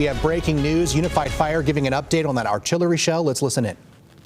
We have breaking news. Unified Fire giving an update on that artillery shell. Let's listen in.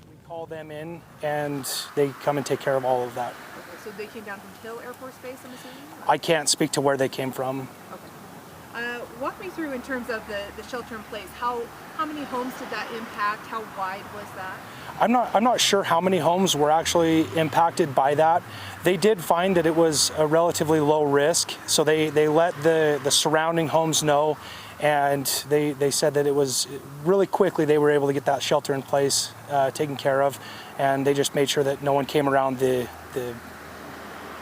We call them in, and they come and take care of all of that. Okay, so they came down from Hill Air Force Base, I'm assuming? I can't speak to where they came from. Okay. Walk me through in terms of the shelter in place. How many homes did that impact? How wide was that? I'm not sure how many homes were actually impacted by that. They did find that it was a relatively low risk, so they let the surrounding homes know, and they said that it was really quickly they were able to get that shelter in place taken care of, and they just made sure that no one came around the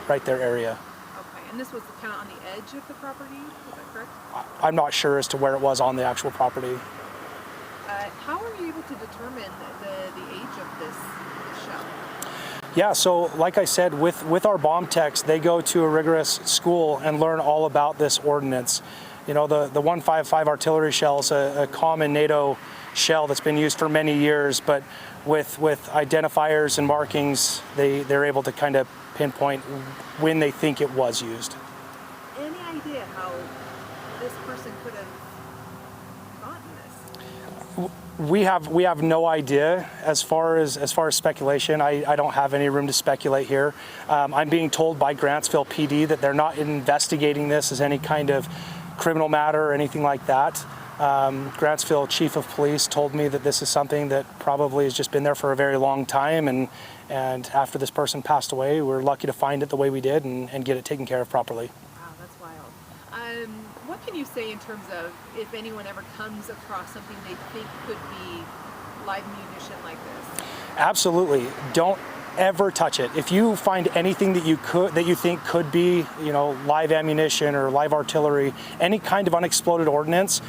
right there area. Okay, and this was kind of on the edge of the property, is that correct? I'm not sure as to where it was on the actual property. How are you able to determine the age of this shell? Yeah, so like I said, with our bomb techs, they go to a rigorous school and learn all about this ordnance. You know, the 155 artillery shell is a common NATO shell that's been used for many years, but with identifiers and markings, they're able to kind of pinpoint when they think it was used. Any idea how this person could have gotten this? We have no idea as far as speculation. I don't have any room to speculate here. I'm being told by Grantsville PD that they're not investigating this as any kind of criminal matter or anything like that. Grantsville Chief of Police told me that this is something that probably has just been there for a very long time, and after this person passed away, we're lucky to find it the way we did and get it taken care of properly. Wow, that's wild. What can you say in terms of if anyone ever comes across something they think could be live munition like this? Absolutely. Don't ever touch it. If you find anything that you think could be, you know, live ammunition or live artillery, any kind of unexploded ordnance,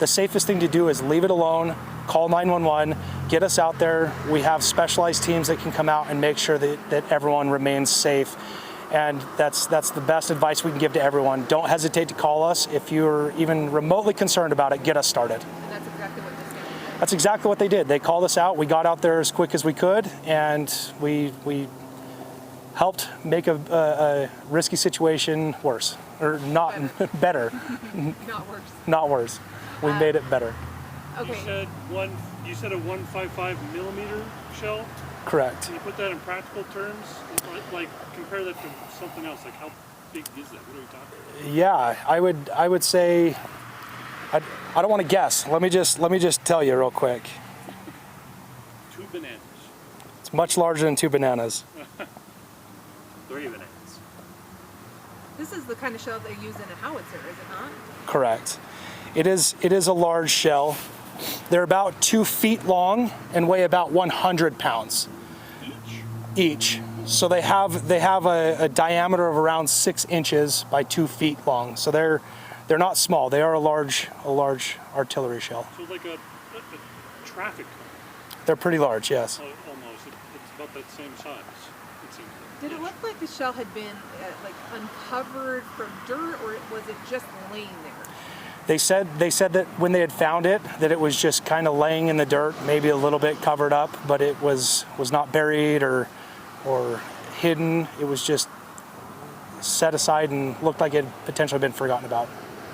the safest thing to do is leave it alone, call 911, get us out there. We have specialized teams that can come out and make sure that everyone remains safe. And that's the best advice we can give to everyone. Don't hesitate to call us. If you're even remotely concerned about it, get us started. And that's exactly what this guy did. That's exactly what they did. They called us out. We got out there as quick as we could, and we helped make a risky situation worse, or not better. Not worse. Not worse. We made it better. Okay. You said a 155 millimeter shell? Correct. Can you put that in practical terms? Like compare that to something else. Like how big is that? What are we talking about? Yeah, I would say I don't want to guess. Let me just tell you real quick. 2 bananas. It's much larger than 2 bananas. 3 bananas. This is the kind of shell they use in a howitzer, is it not? Correct. It is a large shell. They're about 2 feet long and weigh about 100 pounds each. So they have a diameter of around 6 inches by 2 feet long. So they're not small. They are a large artillery shell. So like a traffic cone. They're pretty large, yes. Almost. It's about that same size. It seems like. Did it look like the shell had been like uncovered from dirt, or was it just laying there? They said that when they had found it, that it was just kind of laying in the dirt, maybe a little bit covered up, but it was not buried or hidden. It was just set aside and looked like it had potentially been forgotten about.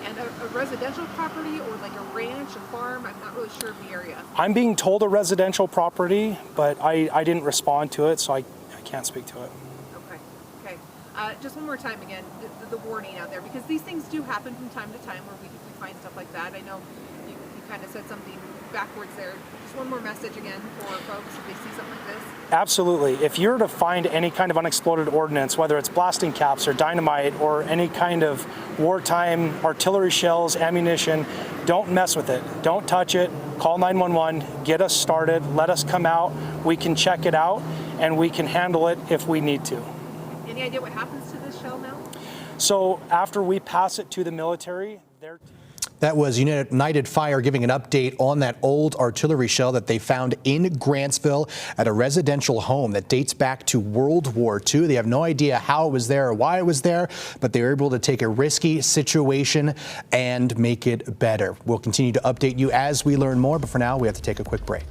And a residential property or like a ranch, a farm? I'm not really sure of the area. I'm being told a residential property, but I didn't respond to it, so I can't speak to it. Okay. Just one more time again, the warning out there, because these things do happen from time to time where we find stuff like that. I know you kind of said something backwards there. Just one more message again for folks if they see something like this. Absolutely. If you're to find any kind of unexploded ordnance, whether it's blasting caps or dynamite or any kind of wartime artillery shells, ammunition, don't mess with it. Don't touch it. Call 911, get us started, let us come out. We can check it out and we can handle it if we need to. Any idea what happens to this shell now? So after we pass it to the military, they're... That was United Fire giving an update on that old artillery shell that they found in Grantsville at a residential home that dates back to World War II. They have no idea how it was there or why it was there, but they were able to take a risky situation and make it better. We'll continue to update you as we learn more, but for now we have to take a quick break.